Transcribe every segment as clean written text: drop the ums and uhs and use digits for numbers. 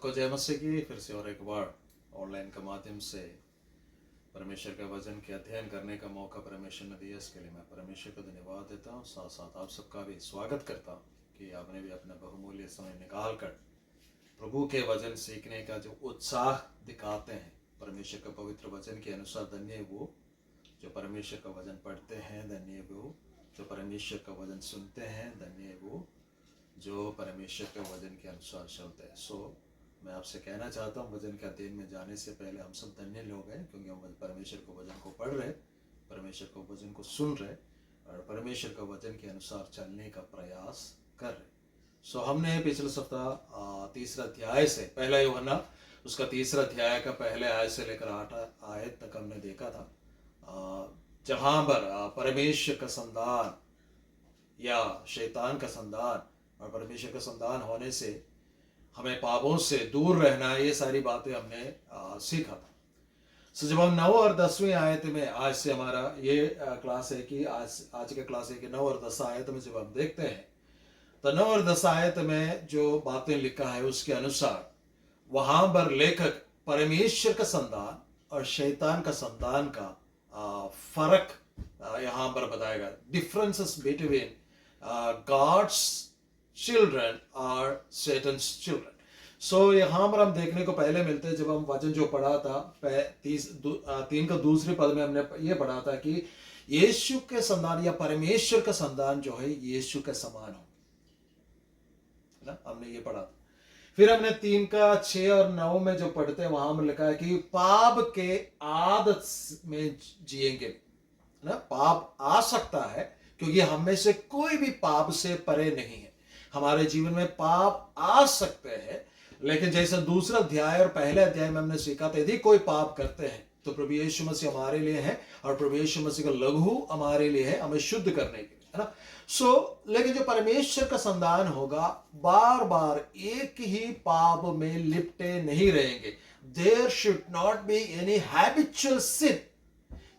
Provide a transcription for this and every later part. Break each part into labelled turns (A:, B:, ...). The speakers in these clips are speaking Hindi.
A: सबको जय मसीह की। फिर से और एक बार ऑनलाइन के माध्यम से परमेश्वर के वचन के अध्ययन करने का मौका परमेश्वर ने दिया, इसके लिए मैं परमेश्वर को धन्यवाद देता हूँ। साथ साथ आप सबका भी स्वागत करता हूँ कि आपने भी अपना बहुमूल्य समय निकाल कर प्रभु के वचन सीखने का जो उत्साह दिखाते हैं, परमेश्वर के पवित्र वचन के अनुसार धन्य वो जो परमेश्वर का वचन पढ़ते हैं, धन्य वो जो परमेश्वर का वचन सुनते हैं, धन्य वो जो परमेश्वर के वचन के अनुसार चलते हैं। मैं आपसे कहना चाहता हूँ, वचन के अध्ययन में जाने से पहले हम सब धन्य लोग हैं, क्योंकि हम परमेश्वर के वचन को पढ़ रहे, परमेश्वर के वचन को सुन रहे और परमेश्वर के वचन के अनुसार चलने का प्रयास कर रहे। हमने पिछले सप्ताह तीसरा अध्याय से, पहला यूहन्ना उसका तीसरा अध्याय का पहले आयत से लेकर 8 आयत तक हमने देखा था, जहाँ पर परमेश्वर का संतान या शैतान का संतान और परमेश्वर का संतान होने से हमें पापों से दूर रहना, ये सारी बातें हमने सीखा था। जब हम 9 और 10वीं आयत में, आज से हमारा ये क्लास है कि आज का क्लास है कि 9 और 10 आयत में जब हम देखते हैं तो 9 और 10 आयत में जो बातें लिखा है उसके अनुसार वहां पर लेखक परमेश्वर का संतान और शैतान का संतान का फर्क यहाँ पर बताएगा। डिफरेंसेस बिटवीन गॉड्स चिल्ड्रन और सैटन्स चिल्ड्रन। यहाँ पर हम देखने को पहले मिलते हैं, जब हम वचन जो पढ़ा था 3 का दूसरे पद में हमने ये पढ़ा था कि यीशु के संतान या परमेश्वर का संतान जो है यीशु के समान हो, है ना, हमने ये पढ़ा था। फिर हमने 3 का 6 और 9 में जो पढ़ते हैं वहां में लिखा है कि पाप के आदत में जिएंगे, ना, पाप आ सकता है क्योंकि हम में से कोई भी पाप से परे नहीं है। हमारे जीवन में पाप आ सकते हैं, लेकिन जैसे दूसरा अध्याय और पहले अध्याय में हमने सीखा था, यदि कोई पाप करते हैं तो प्रभु यीशु मसीह हमारे लिए है और प्रभु यीशु मसीह का लहू हमारे लिए है, हमें शुद्ध करने के लिए, है ना। लेकिन जो परमेश्वर का संतान होगा बार बार एक ही पाप में लिपटे नहीं रहेंगे। There should not be any habitual sin.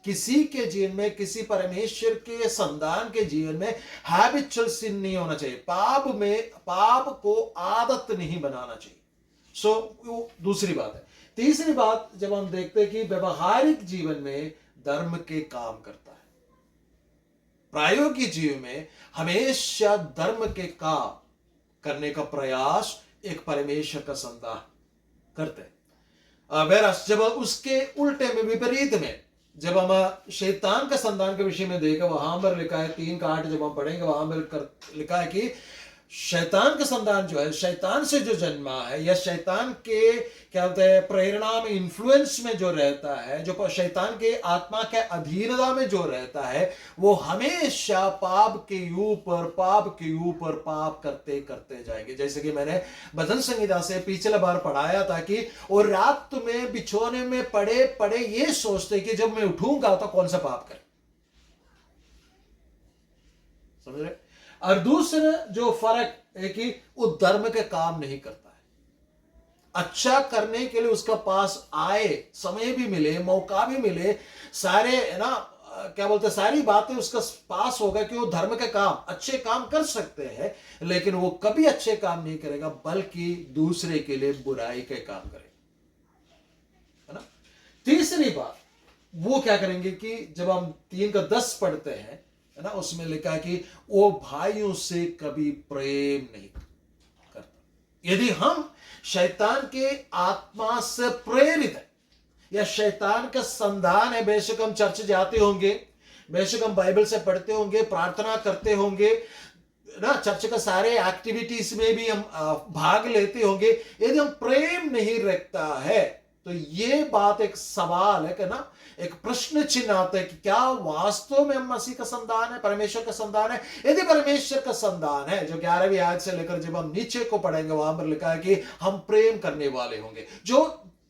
A: किसी के जीवन में, किसी परमेश्वर के संतान के जीवन में हैबिचुअल सिन नहीं होना चाहिए। पाप को आदत नहीं बनाना चाहिए। दूसरी बात है। तीसरी बात, जब हम देखते हैं कि व्यवहारिक जीवन में धर्म के काम करता है, प्रायोगिक जीवन में हमेशा धर्म के काम करने का प्रयास एक परमेश्वर का संतान करते हैं। जब उसके उल्टे में, विपरीत में, जब हम शैतान का संतान के विषय में देखा, वहां पर लिखा है 3 का 8 जब हम पढ़ेंगे वहां पर लिखा है कि शैतान का संतान जो है, शैतान से जो जन्मा है या शैतान के क्या बोलते हैं प्रेरणा में, इन्फ्लुएंस में जो रहता है, जो शैतान के आत्मा के अधीनता में जो रहता है, वो हमेशा पाप के ऊपर पाप करते करते जाएंगे। जैसे कि मैंने भजन संहिता से पिछले बार पढ़ाया था कि और रात में बिछोने में पड़े पड़े ये सोचते कि जब मैं उठूंगा तो कौन सा पाप करें, समझ रहे। और दूसरा जो फर्क है कि वो धर्म के काम नहीं करता है। अच्छा करने के लिए उसका पास आए, समय भी मिले, मौका भी मिले, सारे, है ना, क्या बोलते, सारी बातें उसका पास होगा कि वो धर्म के काम, अच्छे काम कर सकते हैं, लेकिन वो कभी अच्छे काम नहीं करेगा बल्कि दूसरे के लिए बुराई के काम करेगा, है ना। तीसरी बात वो क्या करेंगे कि जब हम 3 का 10 पढ़ते हैं, है ना, उसमें लिखा है कि वो भाइयों से कभी प्रेम नहीं करता। यदि हम शैतान के आत्मा से प्रेरित है या शैतान का संतान है, बेशक हम चर्च जाते होंगे, बेशक हम बाइबल से पढ़ते होंगे, प्रार्थना करते होंगे ना, चर्च का सारे एक्टिविटीज में भी हम भाग लेते होंगे, यदि हम प्रेम नहीं रखता है तो ये बात एक सवाल है कि ना, एक प्रश्न चिन्ह आता है कि क्या वास्तव में हम मसीह का संतान है, परमेश्वर का संतान है। यदि परमेश्वर का संतान है, जो 11वीं आयत से लेकर जब हम नीचे को पढ़ेंगे वहां पर लिखा है कि हम प्रेम करने वाले होंगे। जो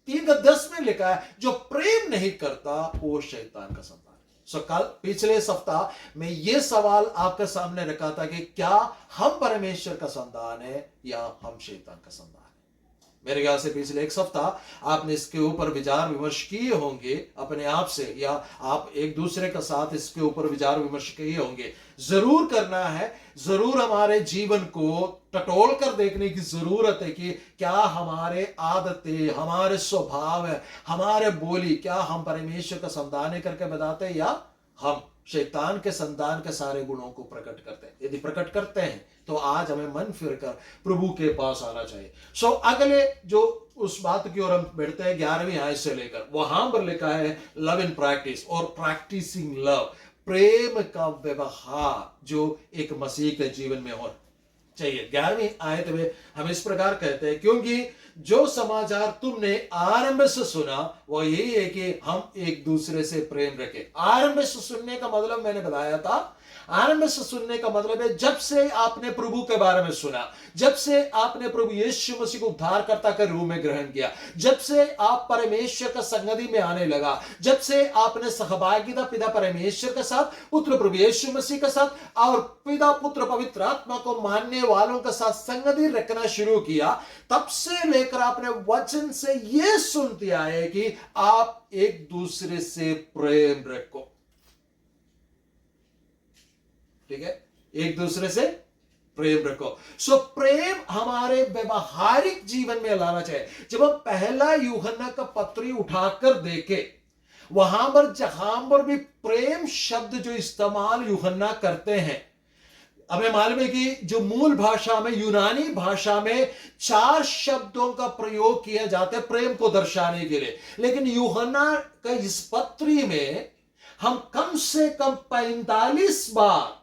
A: 3 का 10 में लिखा है, जो प्रेम नहीं करता वो शैतान का संतान है। कल पिछले सप्ताह में ये सवाल आपके सामने रखा था कि क्या हम परमेश्वर का संतान है या हम शैतान का संतान है। मेरे ख्याल से पिछले एक सप्ताह आपने इसके ऊपर विचार विमर्श किए होंगे अपने आप से, या आप एक दूसरे के साथ इसके ऊपर विचार विमर्श किए होंगे। जरूर करना है, जरूर हमारे जीवन को टटोल कर देखने की जरूरत है कि क्या हमारे आदतें, हमारे स्वभाव है, हमारे बोली, क्या हम परमेश्वर का संतान करके बताते हैं या हम शैतान के संतान के सारे गुणों को प्रकट करते हैं। यदि प्रकट करते हैं तो आज हमें मन फिरकर प्रभु के पास आना चाहिए। सो अगले जो उस बात की ओर हम बढ़ते हैं 11वीं आयत से लेकर, वहां पर लिखा है लव इन प्रैक्टिस और प्रैक्टिसिंग लव, प्रेम का व्यवहार जो एक मसीह के जीवन में हो चाहिए। 11वीं आयत में हम इस प्रकार कहते हैं, क्योंकि जो समाचार तुमने आरंभ से सुना वो यही है कि हम एक दूसरे से प्रेम रखें। आरंभ से सुनने का मतलब मैंने बताया था, आरंभ से सुनने का मतलब है जब से आपने प्रभु के बारे में सुना, जब से आपने प्रभु यीशु मसीह को उद्धारकर्ता के रूप में ग्रहण किया, जब से आप परमेश्वर का संगति में आने लगा, जब से आपने सहभागिता पिता परमेश्वर के साथ, पुत्र प्रभु यीशु मसीह के साथ और पिता पुत्र पवित्र आत्मा को मानने वालों के साथ संगति रखना शुरू किया, तब से लेकर आपने वचन से यह सुनते आए कि आप एक दूसरे से प्रेम रखो। ठीक है, एक दूसरे से प्रेम रखो। सो प्रेम हमारे व्यवहारिक जीवन में लाना चाहिए। जब हम पहला यूहन्ना का पत्री उठाकर देखे, वहां पर जहां पर भी प्रेम शब्द जो इस्तेमाल यूहन्ना करते हैं, हमें मालूम है कि जो मूल भाषा में, यूनानी भाषा में 4 शब्दों का प्रयोग किया जाता है प्रेम को दर्शाने के लिए, लेकिन यूहन्ना का इस पत्री में हम कम से कम 45 बार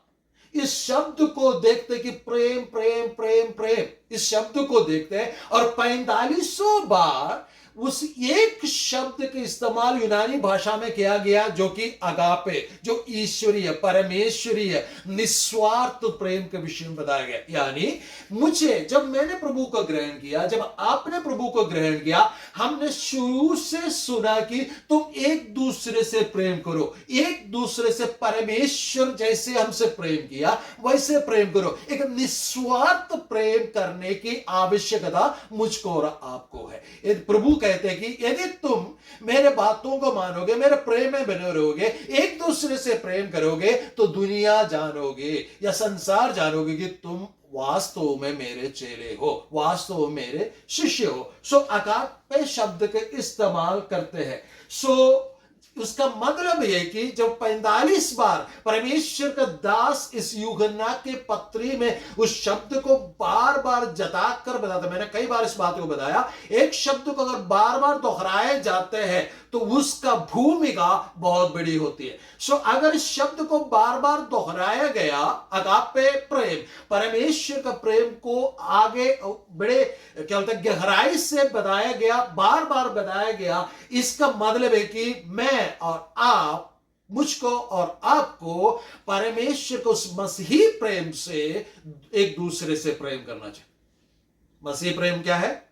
A: इस शब्द को देखते कि प्रेम प्रेम प्रेम प्रेम, इस शब्द को देखते हैं, और 45 बार उस एक शब्द के इस्तेमाल यूनानी भाषा में किया गया जो कि अगापे, जो ईश्वरीय परमेश्वरीय निस्वार्थ प्रेम के विषय में बताया गया। यानी मुझे, जब मैंने प्रभु को ग्रहण किया, जब आपने प्रभु को ग्रहण किया, हमने शुरू से सुना कि तुम एक दूसरे से प्रेम करो, एक दूसरे से परमेश्वर जैसे हमसे प्रेम किया वैसे प्रेम करो। एक निस्वार्थ प्रेम करने की आवश्यकता मुझको और आपको है। प्रभु कहते हैं कि यदि तुम मेरे बातों को मानोगे, मेरे प्रेम में बने रहोगे, एक दूसरे से प्रेम करोगे, तो दुनिया जानोगे या संसार जानोगे कि तुम वास्तव में मेरे चेले हो, वास्तव में मेरे शिष्य हो। सो अगापे शब्द के इस्तेमाल करते हैं। सो उसका मतलब यह कि जब 45 बार परमेश्वर का दास इस यूहन्ना के पत्री में उस शब्द को बार बार जताकर बताता, मैंने कई बार इस बात को बताया, एक शब्द को अगर बार बार दोहराए जाते हैं तो उसका भूमिका बहुत बड़ी होती है। सो अगर इस शब्द को बार बार दोहराया गया, अगापे प्रेम, परमेश्वर का प्रेम को आगे बड़े क्या बोलते हैं गहराई से बताया गया, बार बार बताया गया, इसका मतलब है कि मैं और आप, मुझको और आपको परमेश्वर को उस मसीही प्रेम से एक दूसरे से प्रेम करना चाहिए। मसीही प्रेम क्या है?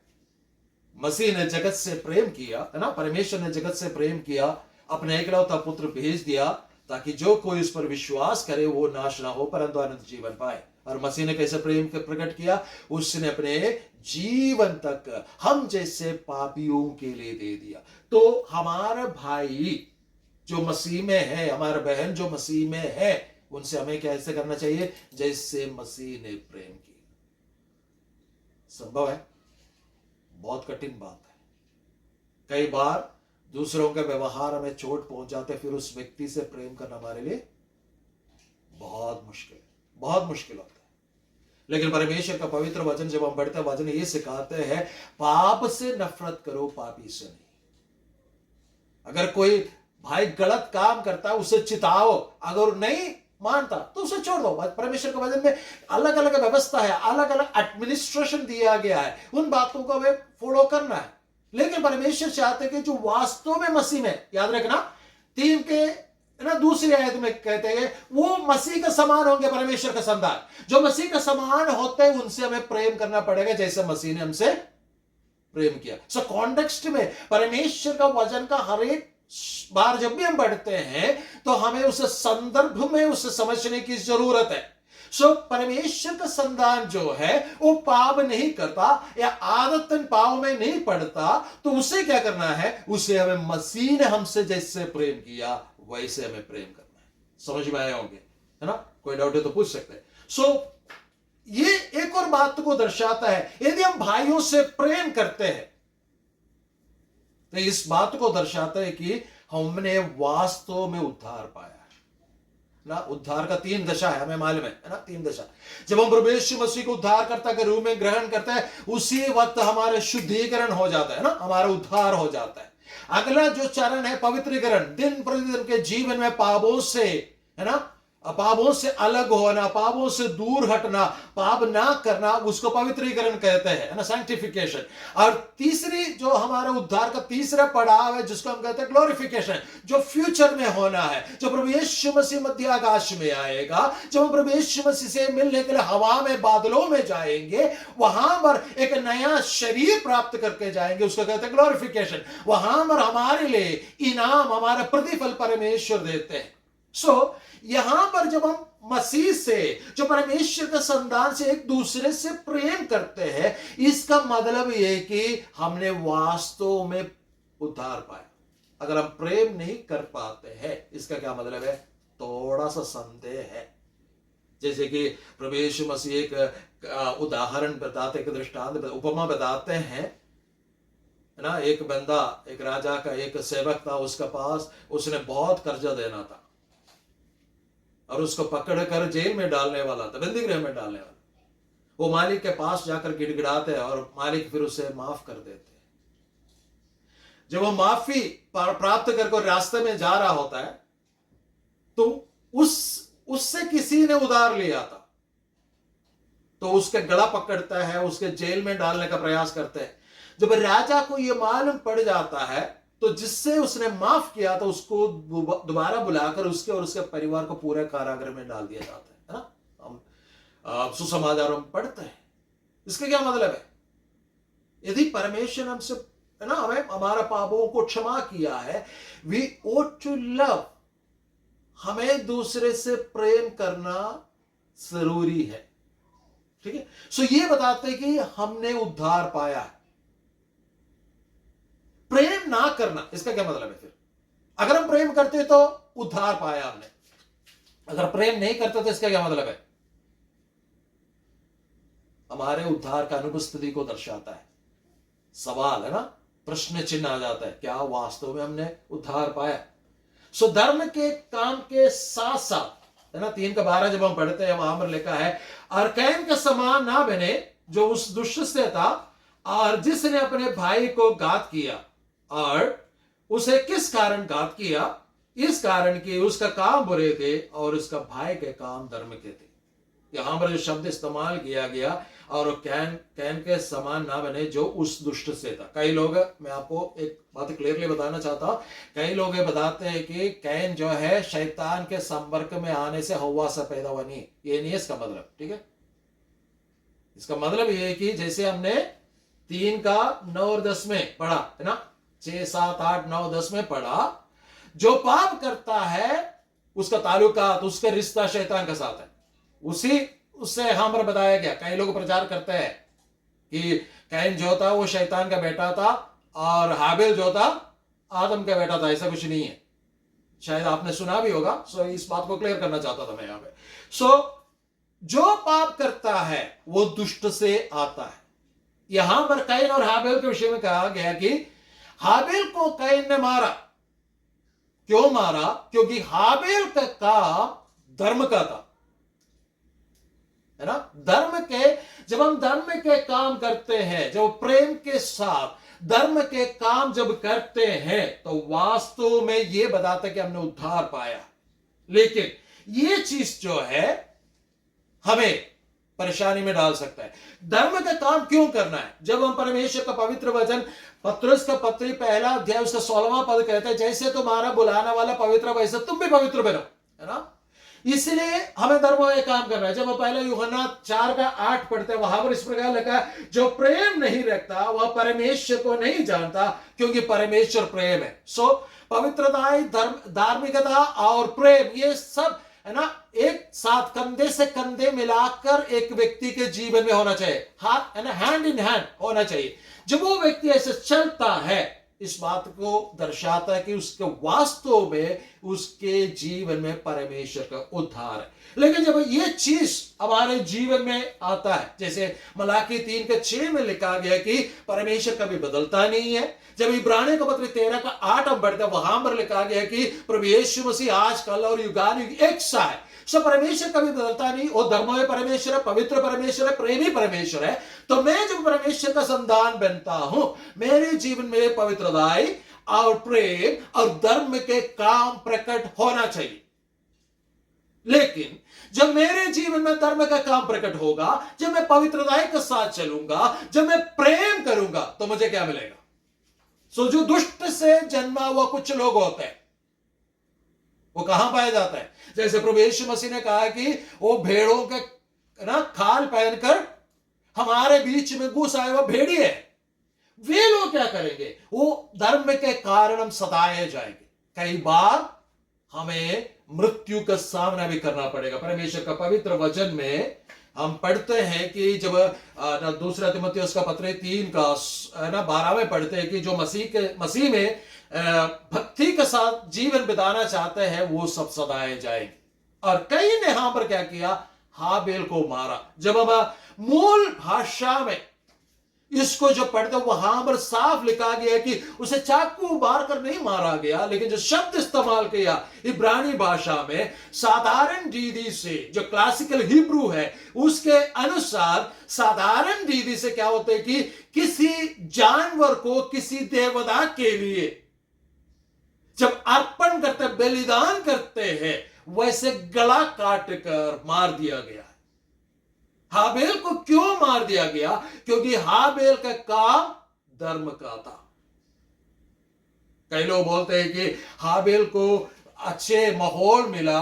A: मसीह ने जगत से प्रेम किया, है ना, परमेश्वर ने जगत से प्रेम किया, अपने एकलौता पुत्र भेज दिया ताकि जो कोई उस पर विश्वास करे वो नाश ना हो परंतु अनंत जीवन पाए। और मसीह ने कैसे प्रेम प्रकट किया? उसने अपने जीवन तक हम जैसे पापियों के लिए दे दिया। तो हमारा भाई जो मसीह में है, हमारा बहन जो मसीह में है, उनसे हमें कैसे करना चाहिए? जैसे मसीह ने प्रेम किया। संभव है? बहुत कठिन बात है। कई बार दूसरों के व्यवहार हमें चोट पहुंचाते, फिर उस व्यक्ति से प्रेम करना हमारे लिए बहुत मुश्किल होता है। लेकिन परमेश्वर का पवित्र वचन जब हम पढ़ते हैं, वचन ये सिखाते हैं, पाप से नफरत करो, पापी से नहीं। अगर कोई भाई गलत काम करता है उसे चिताओ, अगर नहीं मानता तो उसे छोड़ दो। परमेश्वर के वचन में अलग अलग व्यवस्था है, अलग अलग एडमिनिस्ट्रेशन दिया गया है, उन बातों को हमें फॉलो करना है। लेकिन परमेश्वर चाहते कि जो वास्तव में मसीह में, याद रखना 3 के ना दूसरी आयत में कहते हैं वो मसीह का समान होंगे, परमेश्वर का संतान जो मसीह का समान होते हैं उनसे हमें प्रेम करना पड़ेगा जैसे मसीह ने हमसे प्रेम किया। सो कॉन्टेक्स्ट में परमेश्वर का वचन का हर एक बार जब भी हम पढ़ते हैं तो हमें उस संदर्भ में उसे समझने की जरूरत है। सो परमेश्वर का संतान जो है वो पाप नहीं करता या आदतन पाप में नहीं पड़ता, तो उसे क्या करना है? उसे हमें मसीह ने हमसे जैसे प्रेम किया वैसे हमें प्रेम करना है। समझ में आए होंगे, है ना? कोई डाउट है तो पूछ सकते हैं। सो ये एक और बात को दर्शाता है, यदि हम भाइयों से प्रेम करते हैं तो इस बात को दर्शाता है कि हमने वास्तव में उद्धार पाया ना। उद्धार का 3 दशा है, हमें मालूम है ना, 3 दशा। जब हम प्रभु यीशु मसीह को उद्धारकर्ता के रूप में ग्रहण करते हैं, उसी वक्त हमारा शुद्धिकरण हो जाता है ना, हमारा उद्धार हो जाता है। अगला जो चरण है पवित्रीकरण, दिन प्रतिदिन के जीवन में पापों से, है ना, पापों से अलग होना, पापों से दूर हटना, पाप ना करना, उसको पवित्रीकरण कहते हैं, है ना, सैंक्टिफिकेशन। और तीसरी जो हमारा उद्धार का तीसरा पड़ाव है जिसको हम कहते हैं ग्लोरिफिकेशन, जो फ्यूचर में होना है, जो प्रभु यीशु मसीह मध्य आकाश में आएगा, जब हम प्रभु यीशु मसीह से मिलने के लिए हवा में, बादलों में जाएंगे, वहां पर एक नया शरीर प्राप्त करके जाएंगे, उसको कहते हैं ग्लोरिफिकेशन। वहां पर हमारे लिए इनाम, हमारा प्रतिफल परमेश्वर देते हैं। सो यहां पर जब हम मसीह से, जो परमेश्वर के संतान से एक दूसरे से प्रेम करते हैं, इसका मतलब यह कि हमने वास्तव में उद्धार पाया। अगर हम प्रेम नहीं कर पाते हैं, इसका क्या मतलब है? थोड़ा सा संदेह है। जैसे कि प्रभु यीशु मसीह एक उदाहरण बताते, एक दृष्टांत, उपमा बताते हैं, है ना। एक बंदा, एक राजा का एक सेवक था, उसके पास उसने बहुत कर्जा देना था और उसको पकड़कर जेल में डालने वाला था, बंदी गृह में डालने वाला। वो मालिक के पास जाकर गिड़गिड़ाते हैं और मालिक फिर उसे माफ कर देते हैं। जब वो माफी प्राप्त करके रास्ते में जा रहा होता है तो उससे किसी ने उधार लिया था, तो उसके गला पकड़ता है, उसके जेल में डालने का प्रयास करते हैं। जब राजा को यह मालूम पड़ जाता है तो जिससे उसने माफ किया तो उसको दोबारा बुलाकर उसके और उसके परिवार को पूरे कारागृह में डाल दिया जाता है ना। हम सुसमाचारों में पढ़ते हैं। इसका क्या मतलब है? यदि परमेश्वर हमसे, है ना, हमें हमारा पापों को क्षमा किया है, वी ought to love, हमें दूसरे से प्रेम करना जरूरी है। ठीक है। सो ये बताते हैं कि हमने उद्धार पाया है। प्रेम ना करना, इसका क्या मतलब है? फिर अगर हम प्रेम करते तो उद्धार पाया हमने, अगर प्रेम नहीं करते तो इसका क्या मतलब है? हमारे उद्धार का अनुपस्थिति को दर्शाता है। सवाल है ना, प्रश्न चिन्ह आ जाता है, क्या वास्तव में हमने उद्धार पाया? सो धर्म के काम के साथ साथ, है ना, 3:12 जब हम पढ़ते हैं वहां पर लिखा है, और कैन के समान ना बने जो उस दुष्ट से था, और जिसने अपने भाई को घात किया। और उसे किस कारण घात किया? इस कारण कि उसका काम बुरे थे और उसका भाई के काम धर्म के थे। यहां पर जो शब्द इस्तेमाल किया गया, और कैन के समान ना बने जो उस दुष्ट से था। कई लोग, मैं आपको एक बात क्लियरली बताना चाहता हूं, कई लोग बताते हैं कि कैन जो है शैतान के संपर्क में आने से हव्वा से पैदा हुआ, नहीं, ये नहीं है इसका मतलब। ठीक है। इसका मतलब ये है कि जैसे हमने 3 का 9 और 10 में पढ़ा, है ना, 6, 7, 8, 9, 10 में पढ़ा, जो पाप करता है उसका ताल्लुकात, उसका रिश्ता शैतान के साथ है। उससे यहां पर बताया गया। कई लोग प्रचार करते हैं कि कैन जो था वो शैतान का बेटा था और हाबिल जो था आदम का बेटा था। ऐसा कुछ नहीं है, शायद आपने सुना भी होगा। सो इस बात को क्लियर करना चाहता था मैं यहां पे। सो जो पाप करता है वो दुष्ट से आता है। यहां पर कैन और हाबिल के विषय में कहा गया कि हाबिल को कैन ने मारा। क्यों मारा? क्योंकि हाबिल का काम धर्म का था, है ना। धर्म के, जब हम धर्म के काम करते हैं, जब प्रेम के साथ धर्म के काम जब करते हैं, तो वास्तव में यह बताता है कि हमने उद्धार पाया। लेकिन यह चीज जो है हमें परेशानी में डाल सकता है। धर्म का काम क्यों करना है? जब हम परमेश्वर का पवित्र वचन पत्रुस का पत्री 1 अध्याय उसका 16वां पद कहते हैं, जैसे तुम्हारा बुलाने वाला पवित्र वैसे तुम भी पवित्र बनो, है ना। इसलिए हमें धर्म में काम करना है। जब हम पहले यूहन्ना 4:8 पढ़ते हैं, वहां पर इस प्रकार लिखा है, जो प्रेम नहीं रखता वह परमेश्वर को नहीं जानता, क्योंकि परमेश्वर प्रेम है। सो पवित्रता, धर्म, धार्मिकता और प्रेम, ये सब
B: है ना, एक साथ कंधे से कंधे मिलाकर एक व्यक्ति के जीवन में होना चाहिए, हाथ है ना, हैंड इन हैंड होना चाहिए। जब वो व्यक्ति ऐसे चलता है, इस बात को दर्शाता है कि उसके वास्तव में उसके जीवन में परमेश्वर का उद्धार है। लेकिन जब ये चीज हमारे जीवन में आता है, जैसे मलाकी 3:6 में लिखा गया कि परमेश्वर कभी बदलता नहीं है। जब इब्रानियों का पत्र 13:8 हम पढ़ते हैं, वहां पर लिखा गया कि प्रभु यीशु मसीह आज कल और युगानुयुग एक सा है। सो परमेश्वर कभी बदलता नहीं, वो धर्ममय परमेश्वर है, पवित्र परमेश्वर है, प्रेमी परमेश्वर है। तो मैं जब परमेश्वर का संतान बनता हूं, मेरे जीवन में पवित्रताई और प्रेम और धर्म के काम प्रकट होना चाहिए। लेकिन जब मेरे जीवन में धर्म का काम प्रकट होगा, जब मैं पवित्रताई के साथ चलूंगा, जब मैं प्रेम करूंगा, तो मुझे क्या मिलेगा? सो जो दुष्ट से जन्मा हुआ कुछ लोग होते हैं, वो कहां पाया जाता है? जैसे प्रभु यीशु मसीह ने कहा कि वो भेड़ों के ना खाल पहनकर हमारे बीच में घुस आए हुआ भेड़ी है। वे लोग क्या करेंगे? वो धर्म के कारण हम सताए जाएंगे। कई बार हमें मृत्यु का सामना भी करना पड़ेगा। परमेश्वर का पवित्र वचन में हम पढ़ते हैं कि जब दूसरा तिमुथियुस का पत्र 3:12 में पढ़ते हैं कि जो मसीह में भक्ति के साथ जीवन बिताना चाहते हैं, वो सब सदाए जाएंगे। और कई ने यहां पर क्या किया? हाबेल को मारा। जब हम मूल भाषा में इसको जो पढ़ते वहां पर साफ लिखा गया कि उसे चाकू मार कर नहीं मारा गया, लेकिन जो शब्द इस्तेमाल किया इब्रानी भाषा में, साधारण दीदी से, जो क्लासिकल हिब्रू है उसके अनुसार साधारण दीदी से क्या होता है कि किसी जानवर को किसी देवता के लिए जब अर्पण करते, बलिदान करते हैं, वैसे गला काट कर मार दिया गया। हाबेल को क्यों मार दिया गया? क्योंकि हाबेल का काम धर्म का था। कई लोग बोलते हैं कि हाबेल को अच्छे माहौल मिला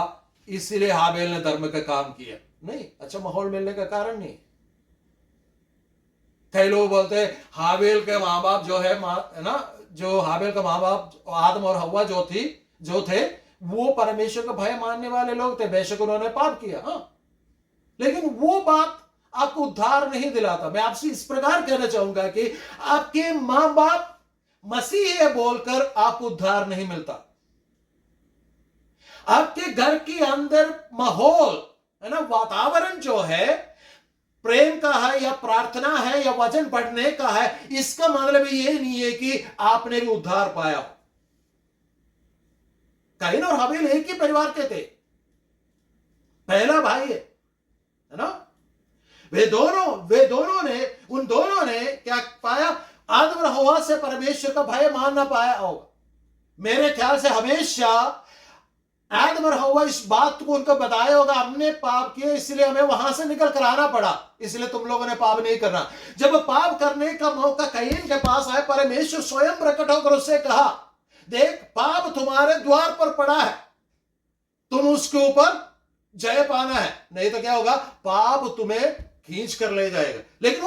B: इसलिए हाबेल ने धर्म का काम किया। नहीं, अच्छा माहौल मिलने का कारण नहीं। कई लोग बोलते हैं हाबेल के माँ बाप जो है ना, जो हाबेल का माँ बाप आदम और हव्वा जो थे वो परमेश्वर का भय मानने वाले लोग थे, बेशक उन्होंने पाप किया, हाँ, लेकिन वो बात आपको उद्धार नहीं दिलाता। मैं आपसे इस प्रकार कहना चाहूंगा कि आपके मां बाप मसीह है बोलकर आपको उद्धार नहीं मिलता। आपके घर के अंदर माहौल है ना, वातावरण जो है प्रेम का है या प्रार्थना है या वचन पढ़ने का है, इसका मतलब ये नहीं है कि आपने भी उद्धार पाया हो। काइन और हाबेल एक ही परिवार के थे, पहला भाई है ना। वे दोनों ने उन दोनों ने क्या पाया? आदम और हव्वा से परमेश्वर का भय मान ना पाया होगा। मेरे ख्याल से हमेशा आदम और हव्वा इस बात को उनको बताया होगा, हमने पाप किए इसलिए हमें वहां से निकल कर आना पड़ा, इसलिए तुम लोगों ने पाप नहीं करना। जब पाप करने का मौका कैन के पास आया, परमेश्वर स्वयं प्रकट होकर उससे कहा, देख पाप तुम्हारे द्वार पर पड़ा है, तुम उसके ऊपर जय पाना है, नहीं तो क्या होगा? पाप तुम्हें खींच कर ले जाएगा। लेकिन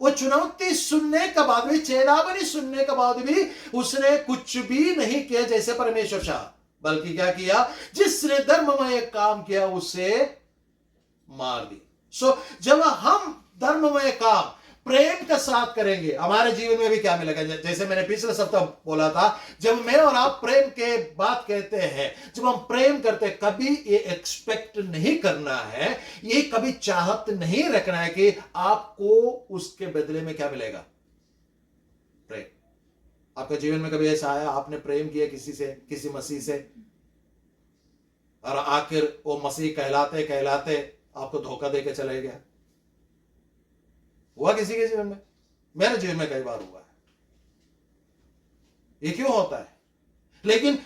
B: वो चुनौती सुनने के बाद भी, चेतावनी सुनने के बाद भी उसने कुछ भी नहीं किया जैसे परमेश्वर चाह, बल्कि क्या किया? जिसने धर्ममय काम किया उसे मार दी। सो जब हम धर्ममय काम प्रेम के साथ करेंगे, हमारे जीवन में भी क्या मिलेगा? जैसे मैंने पिछले सप्ताह बोला था, जब मैं और आप प्रेम के बात कहते हैं, जब हम प्रेम करते हैं, कभी ये एक्सपेक्ट नहीं करना है, ये कभी चाहत नहीं रखना है कि आपको उसके बदले में क्या मिलेगा? प्रेम। आपके जीवन में कभी ऐसा आया आपने प्रेम किया किसी से, किसी मसीह से, और आखिर वो मसीह कहलाते कहलाते आपको धोखा देके चले गया? हुआ किसी के जीवन में? मेरे जीवन में कई बार हुआ है। ये क्यों होता है? लेकिन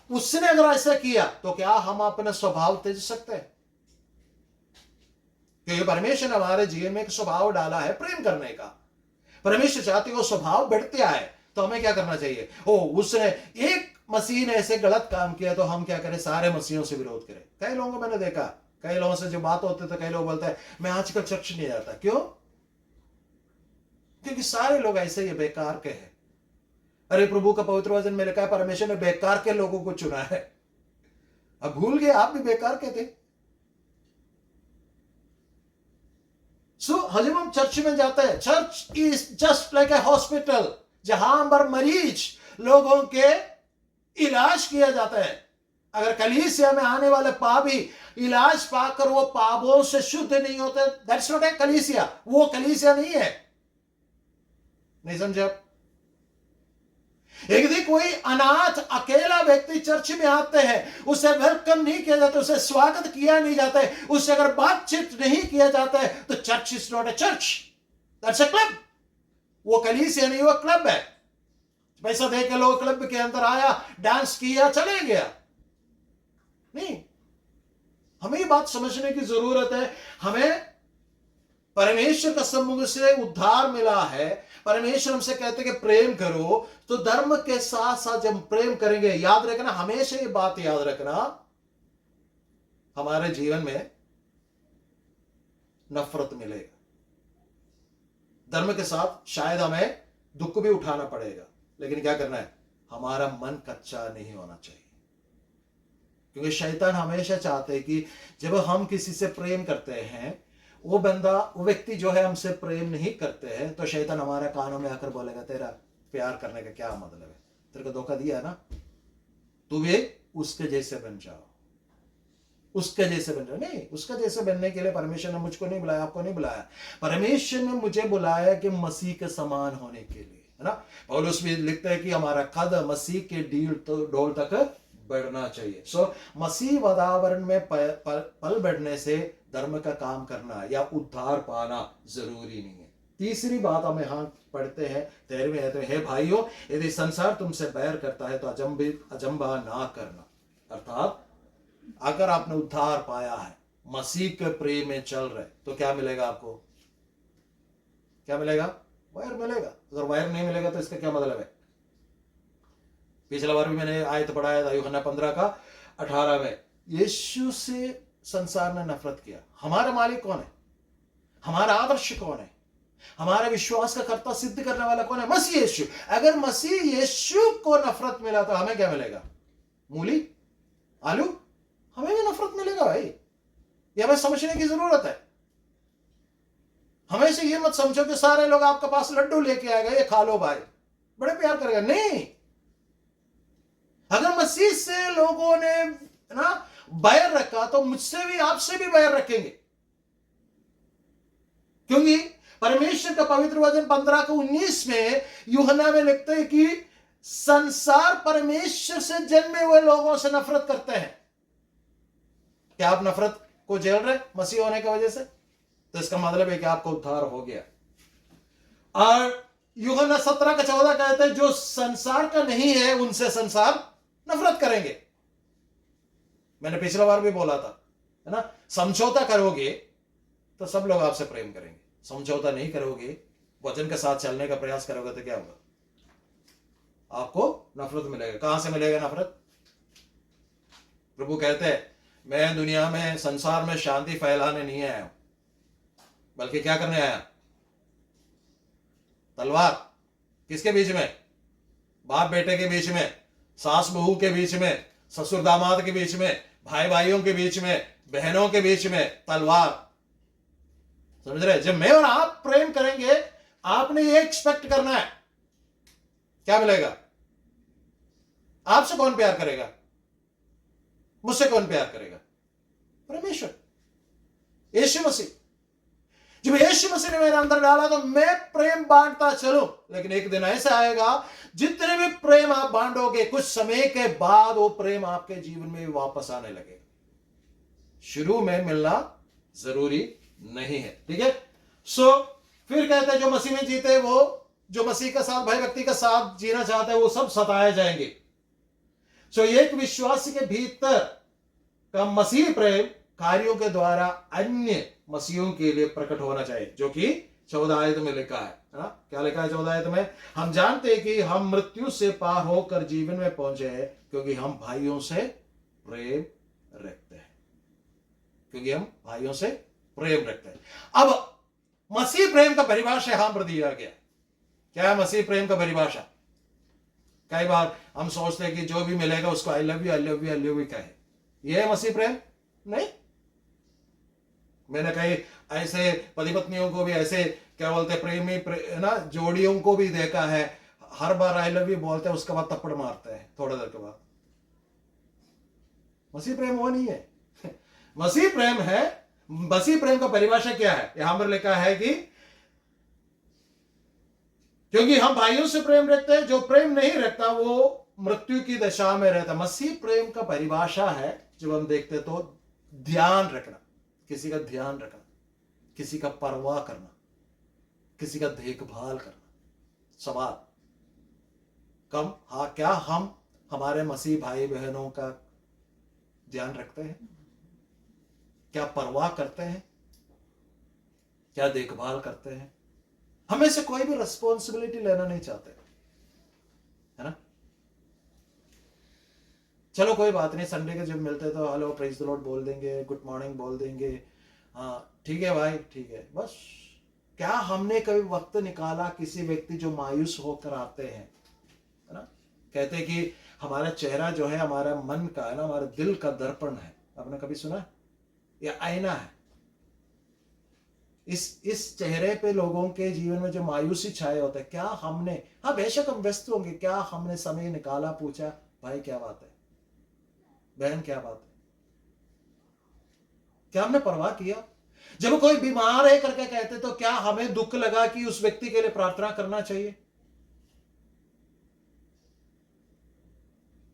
B: उसने अगर ऐसा किया तो क्या हम अपना स्वभाव त्यज सकते हैं? क्योंकि परमेश्वर ने हमारे जीवन में एक स्वभाव डाला है प्रेम करने का। परमेश्वर चाहते हो स्वभाव बढ़ते आए, तो हमें क्या करना चाहिए? उसने एक मसीह ने ऐसे गलत काम किया तो हम क्या करें? सारे मसीहों से विरोध करें। कई लोगों को मैंने देखा, कई लोगों से जो बात होती है, कई लोग बोलते हैं मैं आजकल चर्च नहीं जाता। क्यों? क्योंकि सारे लोग ऐसे ही बेकार के हैं। अरे प्रभु का पवित्र वचन में लिखा है परमेश्वर ने बेकार के लोगों को चुना है। अब भूल गए, आप भी बेकार के थे। सो जब हम चर्च में जाते हैं, church is just like a hospital, जहां पर मरीज लोगों के इलाज किया जाता है। अगर कलीसिया में आने वाले पापी इलाज पाकर वो पापों से शुद्ध नहीं होते, दैट्स नॉट ए कलीसिया, वो कलीसिया नहीं है। नहीं समझे आप? एक दिन कोई अनाथ अकेला व्यक्ति चर्च में आते हैं, उसे वेलकम नहीं किया जाता, उसे स्वागत किया नहीं जाता है, उससे अगर बातचीत नहीं किया जाता है, तो church is not a church, that's a club. वो कलीसिया नहीं, वो क्लब है। पैसा दे के लोग क्लब के अंदर आया, डांस किया, चले गया। नहीं, हमें ये बात समझने की जरूरत है। हमें परमेश्वर का सम्मुख से उद्धार मिला है। परमेश्वर हमसे कहते हैं कि प्रेम करो, तो धर्म के साथ साथ जब प्रेम करेंगे, याद रखना, हमेशा ये बात याद रखना, हमारे जीवन में नफरत मिलेगा। धर्म के साथ शायद हमें दुख भी उठाना पड़ेगा, लेकिन क्या करना है, हमारा मन कच्चा नहीं होना चाहिए। क्योंकि शैतान हमेशा चाहते हैं कि जब हम किसी से प्रेम करते हैं, वो व्यक्ति जो है हमसे प्रेम नहीं करते हैं, तो शैतान हमारे कानों में आकर बोलेगा, तेरा प्यार करने का क्या मतलब है, तेरे को धोखा दिया ना, तू भी उसके जैसे बन जाओ, उसके जैसे बन जाओ। नहीं, उसका जैसे बनने के लिए परमेश्वर ने मुझको नहीं बुलाया, आपको नहीं बुलाया। परमेश्वर ने मुझे बुलाया कि मसीह के समान होने के लिए, है ना। पौलुस भी लिखता है कि हमारा कद मसीह के डोल तक बढ़ना चाहिए। सो मसीह वातावरण में पल बढ़ने से धर्म का काम करना या उद्धार पाना जरूरी नहीं है। तीसरी बात हम यहां पढ़ते हैं 13वें आयत में, हे भाइयों, यदि संसार तुमसे बैर करता है तो अजंबा ना करना। अर्थात अगर आपने उद्धार पाया है, मसीह के प्रेम में चल रहे, तो क्या मिलेगा आपको? क्या मिलेगा? वैर मिलेगा। अगर वैर नहीं मिलेगा तो इसका क्या मतलब है? पिछला बार भी मैंने आयत पढ़ाया था, यूहन्ना 15:18 में, यीशु से संसार ने नफरत किया। हमारा मालिक कौन है? हमारा आदर्श कौन है? हमारे विश्वास का कर्ता सिद्ध करने वाला कौन है? मसीह यीशु। अगर मसीह यीशु को नफरत मिला तो हमें क्या मिलेगा? मूली, आलू, हमें भी नफरत मिलेगा भाई। ये हमें समझने की जरूरत है। हमें से ये मत समझो कि सारे लोग आपके पास लड्डू लेके आ गए, ये खा लो भाई, बड़े प्यार करेगा। नहीं, अगर मसीह से लोगों ने ना बैर रखा, तो मुझसे भी, आपसे भी बैर रखेंगे। क्योंकि परमेश्वर का पवित्र वचन 15:19 में यूहन्ना में लिखते हैं कि संसार परमेश्वर से जन्मे हुए लोगों से नफरत करते हैं। क्या आप नफरत को झेल रहे मसीह होने की वजह से? तो इसका मतलब है कि आपको उद्धार हो गया। और यूहन्ना 17:14 कहते हैं, जो संसार का नहीं है उनसे संसार नफरत करेंगे। मैंने पिछला बार भी बोला था, है ना, समझौता करोगे तो सब लोग आपसे प्रेम करेंगे। समझौता नहीं करोगे, वचन के साथ चलने का प्रयास करोगे, तो क्या होगा? आपको नफरत मिलेगा। कहां से मिलेगा नफरत? प्रभु कहते हैं, मैं दुनिया में, संसार में शांति फैलाने नहीं आया हूं, बल्कि क्या करने आया? तलवार। किसके बीच में? बाप बेटे के बीच में, सास बहू के बीच में, ससुर दामाद के बीच में, भाई भाइयों के बीच में, बहनों के बीच में तलवार। समझ रहे? जब मैं और आप प्रेम करेंगे, आपने ये एक्सपेक्ट करना है, क्या मिलेगा? आपसे कौन प्यार करेगा? मुझसे कौन प्यार करेगा? परमेश्वर, यीशु मसीह। जब यीशु मसीह ने मेरे अंदर डाला तो मैं प्रेम बांटता चलूं। लेकिन एक दिन ऐसा आएगा, जितने भी प्रेम आप बांटोगे, कुछ समय के बाद वो प्रेम आपके जीवन में वापस आने लगेगा। शुरू में मिलना जरूरी नहीं है, ठीक है। सो फिर कहते हैं, जो मसीह में जीते, वो जो मसीह का साथ, भाई व्यक्ति का साथ जीना चाहते हैं, वो सब सताए जाएंगे। सो एक विश्वासी के भीतर का मसीह प्रेम कार्यों के द्वारा अन्य मसीहों के लिए प्रकट होना चाहिए, जो कि 14 आयत में लिखा है ना। क्या लिखा है 14 आयत में? हम जानते हैं कि हम मृत्यु से पार होकर जीवन में पहुंचे हैं, क्योंकि हम भाइयों से प्रेम रखते हैं। क्योंकि हम भाइयों से प्रेम रखते हैं। अब मसीह प्रेम का परिभाषा यहां पर दिया गया। क्या है मसीह प्रेम का परिभाषा? कई बार हम सोचते हैं कि जो भी मिलेगा उसको I love you, I love you, I love you कहे। ये है मसीह प्रेम? नहीं। मैंने कई ऐसे पति पत्नियों को भी ऐसे क्या बोलते हैं ना जोड़ियों को भी देखा है, हर बार आई लव यू बोलते हैं, उसके बाद थप्पड़ मारते हैं थोड़ा देर के बाद। मसीह प्रेम वो नहीं है। मसीह प्रेम है, मसीह प्रेम का परिभाषा क्या है? यहां पर लिखा है कि क्योंकि हम भाइयों से प्रेम रखते हैं, जो प्रेम नहीं रखता वो मृत्यु की दशा में रहता। मसीह प्रेम का परिभाषा है, जब हम देखते तो ध्यान रखना, किसी का ध्यान रखना, किसी का परवाह करना, किसी का देखभाल करना। सवाल कम हाँ, क्या हम हमारे मसीह भाई बहनों का ध्यान रखते हैं? क्या परवाह करते हैं? क्या देखभाल करते हैं? हमें से कोई भी रिस्पॉन्सिबिलिटी लेना नहीं चाहते, है ना? चलो कोई बात नहीं, संडे के जब मिलते तो हेलो प्रेज द लॉर्ड बोल देंगे, गुड मॉर्निंग बोल देंगे, हाँ ठीक है भाई ठीक है, बस। क्या हमने कभी वक्त निकाला किसी व्यक्ति जो मायूस होकर आते हैं, है ना? कहते हैं कि हमारा चेहरा जो है हमारा मन का है ना, हमारे दिल का दर्पण है। आपने कभी सुना? यह आईना है। इस चेहरे पे लोगों के जीवन में जो मायूसी छाए होते हैं, क्या हमने, हाँ बेशक हम व्यस्त होंगे, क्या हमने समय निकाला, पूछा भाई क्या बात है, बहन क्या बात है? क्या हमने परवाह किया? जब कोई बीमार है करके कहते तो क्या हमें दुख लगा कि उस व्यक्ति के लिए प्रार्थना करना चाहिए?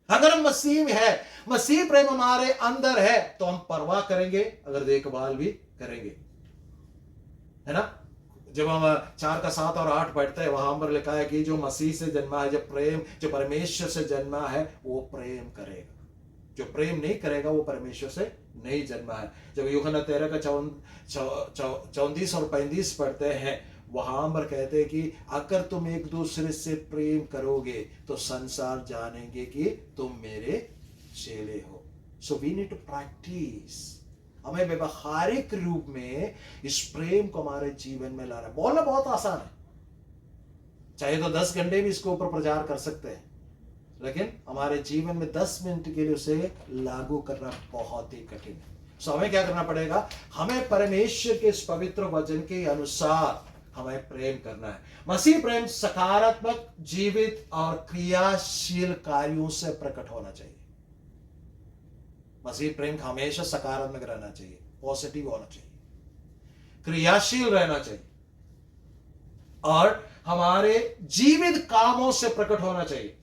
B: अगर हम मसीह में है, मसीह प्रेम हमारे अंदर है, तो हम परवाह करेंगे, अगर देखभाल भी करेंगे, है ना? जब हम 4 का 7 और 8 पढ़ते हैं, वहां पर लिखा है कि जो मसीह से जन्मा है, जो परमेश्वर से जन्मा है वो प्रेम करेगा, जो प्रेम नहीं करेगा वो परमेश्वर से नहीं जन्मा है। जब यूहन्ना 13 का 34 और 35 पढ़ते हैं, वहां पर कहते हैं कि अगर तुम एक दूसरे से प्रेम करोगे तो संसार जानेंगे कि तुम मेरे चेले हो। So we need to practice. हमें व्यवहारिक रूप में इस प्रेम को हमारे जीवन में लाना। बोलना बहुत आसान है, चाहे तो 10 घंटे भी इसके ऊपर प्रचार कर सकते हैं, लेकिन हमारे जीवन में 10 मिनट के लिए उसे लागू करना बहुत ही कठिन है। सो हमें क्या करना पड़ेगा? हमें परमेश्वर के इस पवित्र वचन के अनुसार हमें प्रेम करना है। मसीह प्रेम सकारात्मक, जीवित और क्रियाशील कार्यों से प्रकट होना चाहिए। मसीह प्रेम हमेशा सकारात्मक रहना चाहिए, पॉजिटिव होना चाहिए, क्रियाशील रहना चाहिए और हमारे जीवित कामों से प्रकट होना चाहिए।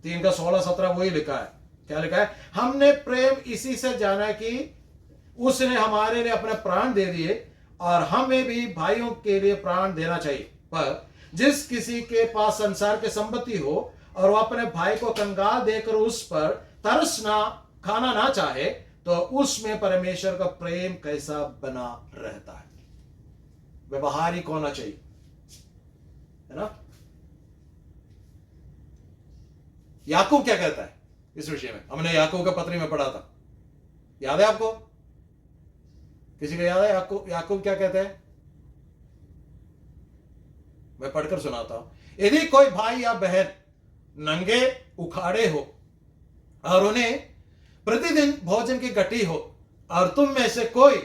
B: 3 का 16-17 वही लिखा है। क्या लिखा है? हमने प्रेम इसी से जाना कि उसने हमारे लिए अपने प्राण दे दिए और हमें भी भाइयों के लिए प्राण देना चाहिए। पर जिस किसी के पास संसार की संपत्ति हो और वो अपने भाई को कंगाल देकर उस पर तरस खाना ना चाहे, तो उसमें परमेश्वर का प्रेम कैसा बना रहता है? व्यवहारिक होना चाहिए, है ना? याकूब क्या कहता है इस विषय में? हमने याकूब का पत्री में पढ़ा था, याद है आपको? किसी को याद है याकूब क्या कहते हैं? मैं पढ़कर सुनाता हूं। यदि कोई भाई या बहन नंगे उखाड़े हो और उन्हें प्रतिदिन भोजन की घटी हो और तुम में से कोई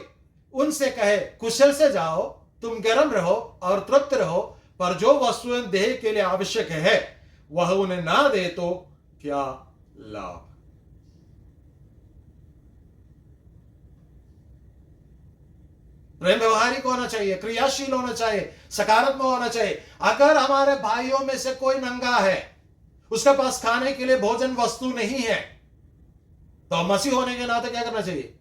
B: उनसे कहे कुशल से जाओ, तुम गर्म रहो और तृप्त रहो, पर जो वस्तुएं देह के लिए आवश्यक है वह उन्हें ना दे तो क्या लाभ? प्रेम व्यवहारिक होना चाहिए, क्रियाशील होना चाहिए, सकारात्मक होना चाहिए। अगर हमारे भाइयों में से कोई नंगा है, उसके पास खाने के लिए भोजन वस्तु नहीं है, तो मसीह होने के नाते क्या करना चाहिए?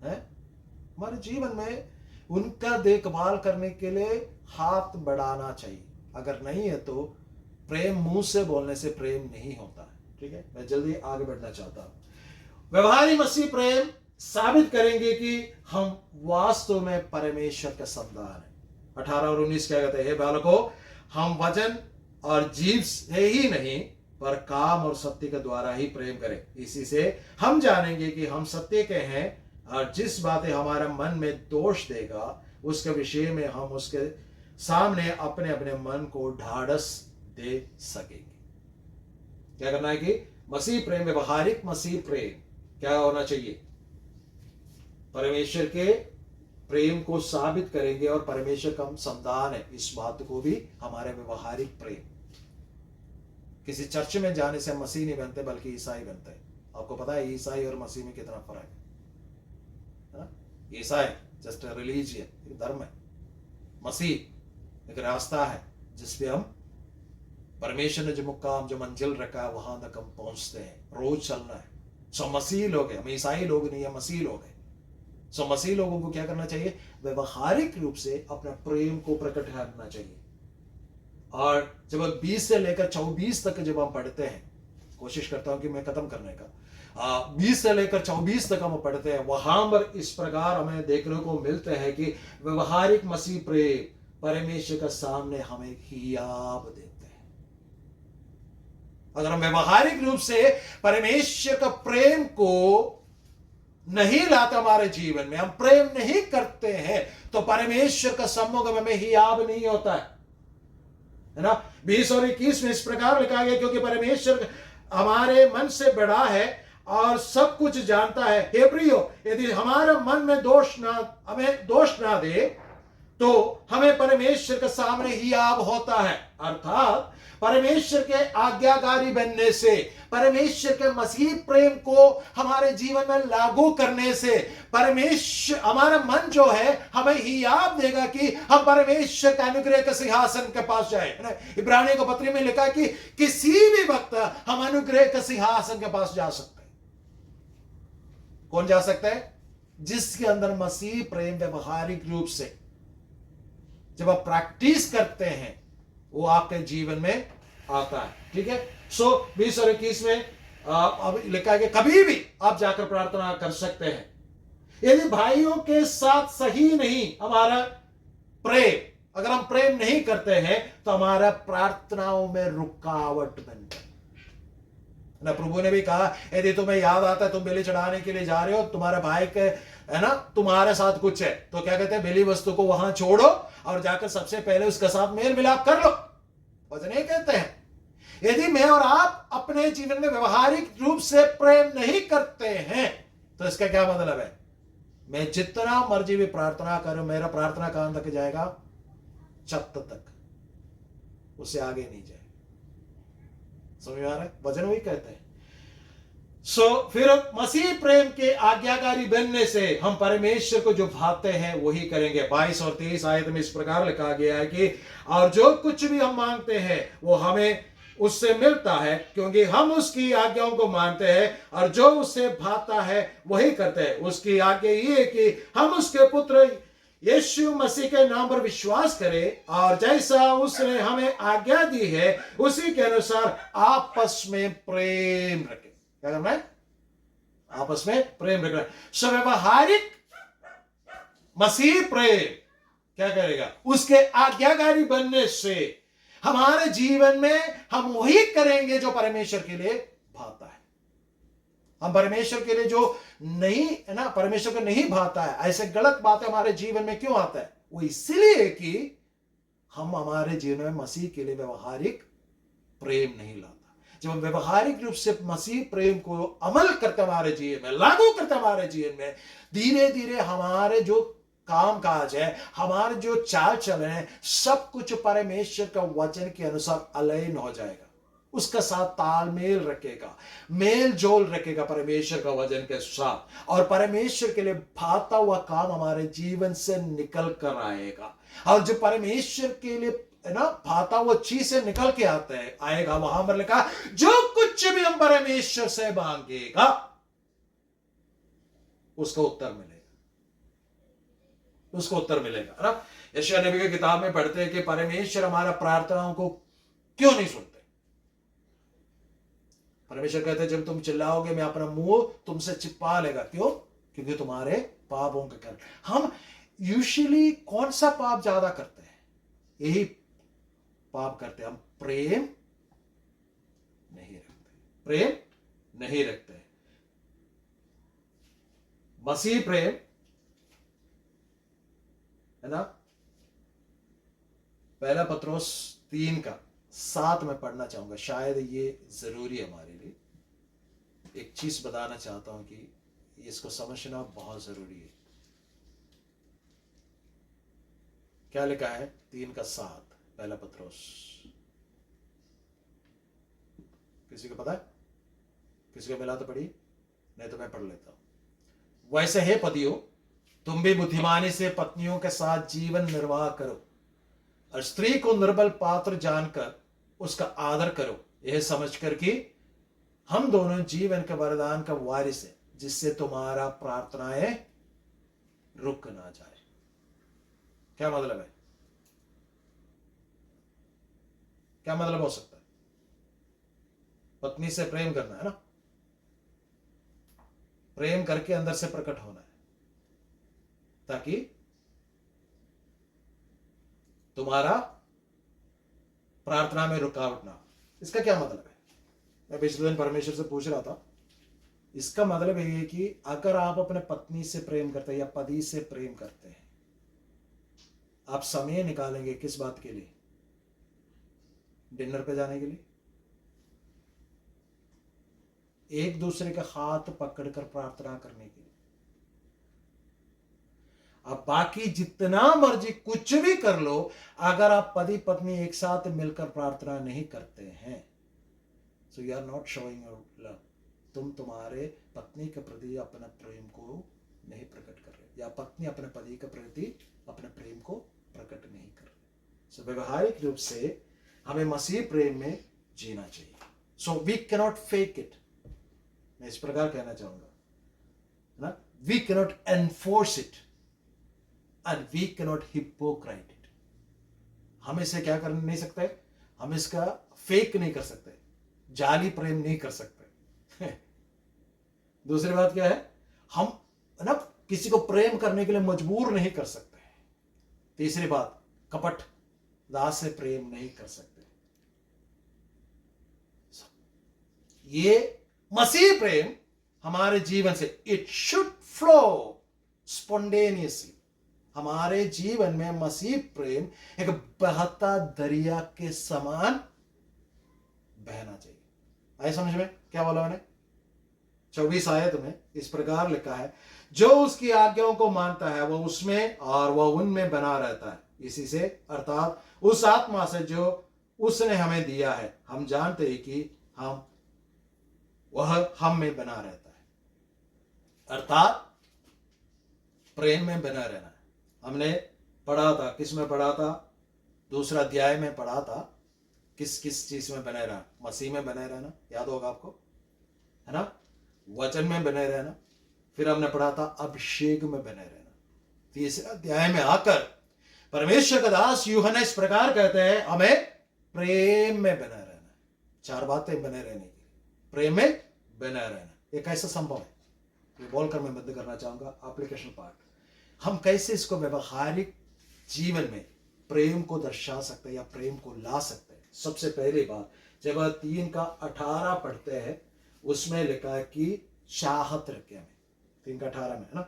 B: हमारे जीवन में उनका देखभाल करने के लिए हाथ बढ़ाना चाहिए। अगर नहीं है तो प्रेम मुंह से बोलने से प्रेम नहीं होता है। ठीक है, मैं जल्दी आगे बढ़ना चाहता हूं। व्यवहारिक मसीह प्रेम साबित करेंगे कि हम वास्तव में परमेश्वर के संतान हैं। 18 और 19 क्या कहते हैं? हे बालकों, हम वचन और जीभ से ही नहीं पर काम और सत्य के द्वारा ही प्रेम करें। इसी से हम जानेंगे कि हम सत्य के हैं और जिस बातें हमारा मन में दोष देगा उसके विषय में हम उसके सामने अपने अपने मन को ढाढ़स दे सकेंगे। क्या करना है कि मसीह प्रेम, व्यवहारिक मसीह प्रेम क्या होना चाहिए? परमेश्वर के प्रेम को साबित करेंगे और परमेश्वर का हम संतान है इस बात को भी हमारे व्यवहारिक प्रेम। किसी चर्च में जाने से हम मसीह नहीं बनते बल्कि ईसाई बनते हैं। आपको पता है ईसाई और मसीह में कितना फर्क है ना? ईसाई जस्ट रिलीजियन, एक धर्म है। मसीह एक रास्ता है जिसपे हम परमेश्वर ने जो मुकाम, जो मंजिल रखा है वहां तक हम पहुंचते हैं। रोज चलना है। सो मसीह लोग हैं, हम ईसाई लोग नहीं है, मसीह लोग हैं। सो मसीह लोगों को क्या करना चाहिए? व्यवहारिक रूप से अपना प्रेम को प्रकट करना चाहिए। और जब 20 से लेकर 24 तक जब हम पढ़ते हैं, कोशिश करता हूं कि मैं खत्म करने का, 20 से लेकर 24 तक हम पढ़ते हैं, वहां पर इस प्रकार हमें देखने को मिलते हैं कि व्यवहारिक मसीह प्रेम परमेश्वर का सामने हमें हियाब देते हैं। अगर हम व्यवहारिक रूप से परमेश्वर का प्रेम को नहीं लाते हमारे जीवन में, हम प्रेम नहीं करते हैं, तो परमेश्वर का सम्मुख हमें हियाब नहीं होता है ना? 20 और 21 में इस प्रकार लिखा गया, क्योंकि परमेश्वर हमारे मन से बड़ा है और सब कुछ जानता है। हे प्रियो, यदि हमारे मन में हमें दोष ना दे तो हमें परमेश्वर के सामने हियाब होता है। अर्थात परमेश्वर के आज्ञाकारी बनने से, परमेश्वर के मसीह प्रेम को हमारे जीवन में लागू करने से परमेश्वर, हमारा मन जो है हमें हियाब देगा कि हम परमेश्वर के अनुग्रह के सिंहासन के पास जाए। इब्रानियों को पत्री में लिखा कि किसी भी वक्त हम अनुग्रह के सिंहासन के पास जा सकते हैं। कौन जा सकता है? जिसके अंदर मसीह प्रेम व्यवहारिक रूप से जब आप प्रैक्टिस करते हैं वो आपके जीवन में आता है। ठीक है। सो 20 और 21 में अब लिखा है कि कभी भी आप जाकर प्रार्थना कर सकते हैं। यदि भाइयों के साथ सही नहीं हमारा प्रेम, अगर हम प्रेम नहीं करते हैं तो हमारा प्रार्थनाओं में रुकावट बनती है ना। प्रभु ने भी कहा, यदि तुम्हें याद आता है तुम बलि चढ़ाने के लिए जा रहे हो, तुम्हारे भाई के है ना तुम्हारे साथ कुछ है, तो क्या कहते हैं, बलि वस्तु को वहां छोड़ो और जाकर सबसे पहले उसके साथ मेल मिलाप कर लो। वचन ये कहते हैं, यदि मैं और आप अपने जीवन में व्यवहारिक रूप से प्रेम नहीं करते हैं तो इसका क्या मतलब है? मैं जितना मर्जी भी प्रार्थना करूं, मेरा प्रार्थना कहां तक जाएगा? छत तक, उससे आगे नहीं जाए। समझ में आ रहा है? वचन वही कहते हैं। फिर मसीह प्रेम के आज्ञाकारी बनने से हम परमेश्वर को जो भाते हैं वही करेंगे। 22 और 23 आयत में इस प्रकार लिखा गया है कि और जो कुछ भी हम मांगते हैं वो हमें उससे मिलता है, क्योंकि हम उसकी आज्ञाओं को मानते हैं और जो उससे भाता है वही करते हैं। उसकी आज्ञा ये है कि हम उसके पुत्र यीशु मसीह के नाम पर विश्वास करें और जैसा उसने हमें आज्ञा दी है उसी के अनुसार आपस में प्रेम रखें। क्या करना है? आपस में प्रेम रखना है। व्यवहारिक मसीह प्रेम क्या करेगा? उसके आज्ञाकारी बनने से हमारे जीवन में हम वही करेंगे जो परमेश्वर के लिए भाता है। हम परमेश्वर के लिए जो नहीं है ना, परमेश्वर को नहीं भाता है, ऐसे गलत बातें हमारे जीवन में क्यों आता है? वो इसलिए कि हम हमारे जीवन में मसीह के लिए व्यवहारिक प्रेम नहीं लाता। जब हम व्यवहारिक रूप से मसीह प्रेम को अमल करते हमारे जीवन में, लागू करते हमारे जीवन में, धीरे धीरे हमारे जो काम काज है, हमारे जो चाल चलन है, सब कुछ परमेश्वर का वचन के अनुसार अलाइन हो जाएगा। उसका साथ तालमेल रखेगा, मेल जोल रखेगा परमेश्वर का वचन के साथ, और परमेश्वर के लिए भाता हुआ काम हमारे जीवन से निकल कर आएगा। और जो परमेश्वर के लिए है ना भाता हुआ चीज से निकल के आता है आएगा, वहां पर लिखा जो कुछ भी हम परमेश्वर से मांगेगा उसको उत्तर मिलेगा, उसको उत्तर मिलेगा है ना। यशायाह नबी की किताब में पढ़ते हैं कि परमेश्वर हमारा प्रार्थनाओं को क्यों नहीं सुनते। परमेश्वर कहते हैं जब तुम चिल्लाओगे मैं अपना मुंह तुमसे चिपका लेगा। क्यों? क्योंकि तुम्हारे पापों के कारण। हम यूजुअली कौन सा पाप ज्यादा करते हैं? यही पाप करते हैं, हम प्रेम नहीं रखते, प्रेम नहीं रखते। मसीह प्रेम है ना, 1 पत्रोस 3 का साथ में पढ़ना चाहूंगा, शायद ये जरूरी है हमारे लिए। एक चीज बताना चाहता हूं कि इसको समझना बहुत जरूरी है। क्या लिखा है? 3:7 पहला पत्रोस। किसी को पता है? किसी को मिला तो पढ़िए, नहीं तो मैं पढ़ लेता हूं। वैसे हे पतियों, तुम भी बुद्धिमानी से पत्नियों के साथ जीवन निर्वाह करो और स्त्री को निर्बल पात्र जानकर उसका आदर करो, यह समझकर कि हम दोनों जीवन के वरदान का वारिस है, जिससे तुम्हारा प्रार्थनाएं रुक ना जाए। क्या मतलब है? क्या मतलब हो सकता है? पत्नी से प्रेम करना है ना, प्रेम करके अंदर से प्रकट होना है, ताकि तुम्हारा प्रार्थना में रुकावट ना हो। इसका क्या मतलब है? मैं पिछले दिन परमेश्वर से पूछ रहा था। इसका मतलब ये है कि अगर आप अपने पत्नी से प्रेम करते हैं या पति से प्रेम करते हैं, आप समय निकालेंगे किस बात के लिए? डिनर पे जाने के लिए? एक दूसरे का हाथ पकड़कर प्रार्थना करने के लिए? अब बाकी जितना मर्जी कुछ भी कर लो, अगर आप पति पत्नी एक साथ मिलकर प्रार्थना नहीं करते हैं, so you are not showing your love. तुम तुम्हारे पत्नी के प्रति अपने प्रेम को नहीं प्रकट कर रहे, या पत्नी अपने पति के प्रति अपने प्रेम को प्रकट नहीं कर रहे। सो व्यवहारिक रूप से हमें मसीह प्रेम में जीना चाहिए। So we cannot fake it. मैं इस प्रकार कहना चाहूंगा ना, we cannot enforce it and we cannot hypocrite it. हम इसे क्या कर नहीं सकते? हम इसका फेक नहीं कर सकते, जाली प्रेम नहीं कर सकते। दूसरी बात क्या है? हम ना किसी को प्रेम करने के लिए मजबूर नहीं कर सकते। तीसरी बात, कपट दास से प्रेम नहीं कर सकते। ये मसीह प्रेम हमारे जीवन से, इट शुड फ्लो स्पॉन्टेनियसली। हमारे जीवन में मसीह प्रेम एक बहता दरिया के समान बहना चाहिए। आए समझ में क्या बोला मैंने? 24 आयत में इस प्रकार लिखा है, जो उसकी आज्ञाओं को मानता है वह उसमें और वह उनमें बना रहता है। इसी से अर्थात उस आत्मा से जो उसने हमें दिया है, हम जानते हैं कि वह हम में बना रहता है। अर्थात प्रेम में बना रहना है। हमने पढ़ा था, किस में पढ़ा था? दूसरा अध्याय में पढ़ा था। किस किस चीज में बने रहना? मसीह में बने रहना, याद होगा आपको, है ना? वचन में बने रहना। फिर हमने पढ़ा था अभिषेक में बने रहना। तीसरे अध्याय में आकर परमेश्वर का दास यूहन्ना इस प्रकार कहते हैं, हमें प्रेम में बना रहना है। 4 बातें बने रहने की, प्रेम में बना रहना। ये कैसे संभव है? ये बोलकर मैं बंद करना चाहूंगा एप्लीकेशन पार्ट। हम कैसे इसको व्यवहारिक जीवन में प्रेम को दर्शा सकते हैं या प्रेम को ला सकते हैं? सबसे पहली बात, जब 3:18 पढ़ते हैं, उसमें लिखा है कि चाहत रखे हमें। 3:18 में है ना,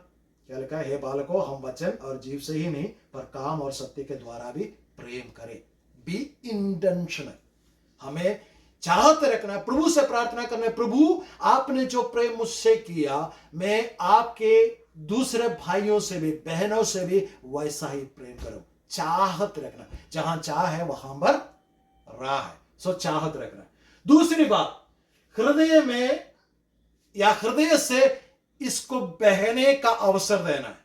B: क्या लिखा है? हे बालकों, हम वचन और जीव से ही नहीं पर काम और सत्य के द्वारा भी प्रेम करें। Be intentional. हमें चाहत रखना, प्रभु से प्रार्थना करना, प्रभु आपने जो प्रेम मुझसे किया, मैं आपके दूसरे भाइयों से भी बहनों से भी वैसा ही प्रेम करूं। चाहत रखना, जहां चाह है वहां पर राह है। सो चाहत रखना। दूसरी बात, हृदय में या हृदय से इसको बहने का अवसर देना है।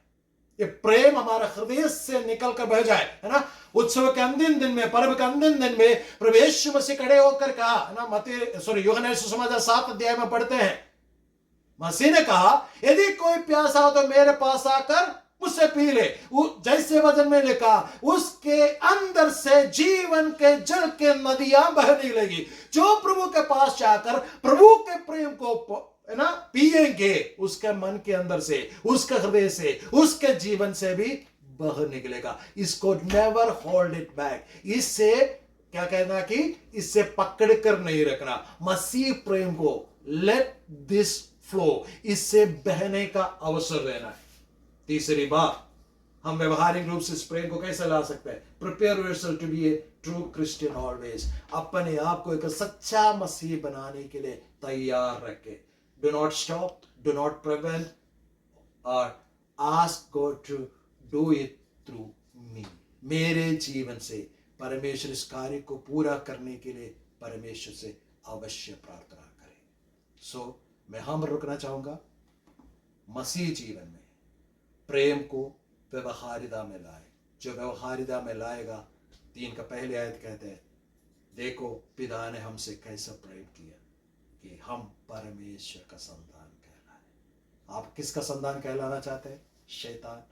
B: ये प्रेम हमारा हृदय से निकल कर बह जाए, है ना? उत्सव के अंतिम दिन में, पर्व के अंतिम दिन में प्रभु यीशु मसीह खड़े होकर कहा, है ना? यूहन्ना सुसमाचार 7 अध्याय में पढ़ते हैं, मसीह ने कहा, यदि कोई प्यासा हो तो मेरे पास आकर मुझसे पी ले। जैसे वचन में लिखा, उसके अंदर से जीवन के जल के नदियां बहने लगी। जो प्रभु के पास जाकर प्रभु के प्रेम को, है ना, पिएंगे, उसके मन के अंदर से, उसके हृदय से, उसके जीवन से भी बह निकलेगा। इसको नेवर होल्ड इट बैक। इससे क्या कहना कि इससे पकड़ कर नहीं रखना। मसीह प्रेम को लेट दिस फ्लो, इससे बहने का अवसर देना है। तीसरी बात, हम व्यवहारिक रूप से इस प्रेम को कैसे ला सकते हैं? Prepare yourself to be a true Christian always, अपने आप को एक सच्चा मसीह बनाने के लिए तैयार रखे. Do not stop, do not prevent और ask God to do it through me. मेरे जीवन से परमेश्वर इस कार्य को पूरा करने के लिए परमेश्वर से अवश्य प्रार्थना करें. सो मैं हम रुकना चाहूंगा. मसीह जीवन में प्रेम को व्यवहारिता में लाए. जो व्यवहारिता में लाएगा, 3 का पहले आयत कहते हैं, देखो पिता ने हमसे कैसा प्रेम किया कि हम परमेश्वर का संतान कहलाए. आप किसका संतान कहलाना चाहते हैं? शैतान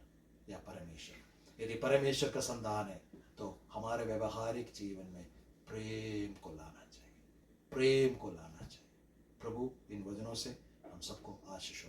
B: या परमेश्वर? यदि परमेश्वर का संतान है तो हमारे व्यवहारिक जीवन में प्रेम को लाना चाहिए, प्रेम को लाना चाहिए. प्रभु इन वचनों से हम सबको आशीष